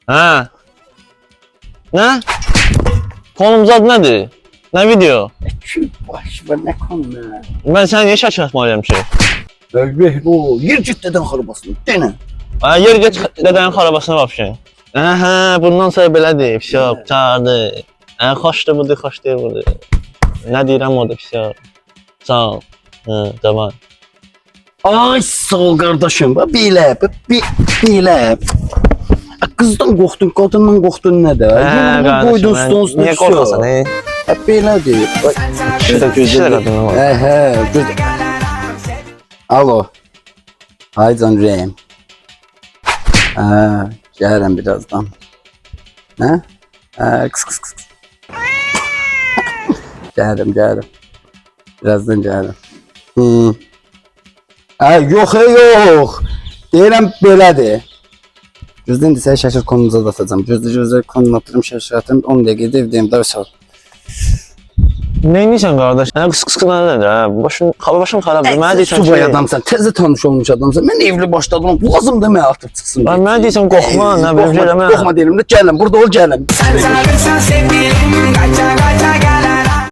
Hə? Nə? Konumuz adı nədir? Nə video? Kim başıma ne konu? Mən səni niyə şəkil atmalıyam ki? Behro, yer git deden harabasını, dene. Hə, yer geç dədənin xarabasına vapşın. Hə, bundan sonra belədir, pişok, çağırdı. Hə, xoşdur budur, xoş deyil budur. Nə deyirəm odur, pişok. Sağ ol. Hə, cavan. Ay sağ ol kardeşim, belə. Kızdan qorxdun, qadından qorxdun nə də? Qoydun stonsunu. Niyə qorxasan, Belə deyir. Gözəl qadın var. Gözəl. Alo. Hay can Reyim. Gəlirəm birazdan. Nə? Kıs. Gəlirəm. Birazdan gəlirəm. Yox. Deyirəm belədir. Gözdən sən şəkil konumuza da atacağım. Gözlə konuma atırım, şəkil atırım. 10 dəqiqədə evdəyim, daha sağ ol. Nə edirsən qardaş? Hə, qıs nədir? Başım xarabdır. Mənə deyirsən ki, subay adamsan, təzə tanış olmuş adamsan. Mən evli başladım. Lazımdır mənə atıb çıxsın. Mənə deyirsən qorxma, nə bilim, qorxma deyirəm də gəlin. Burada ol gəlin.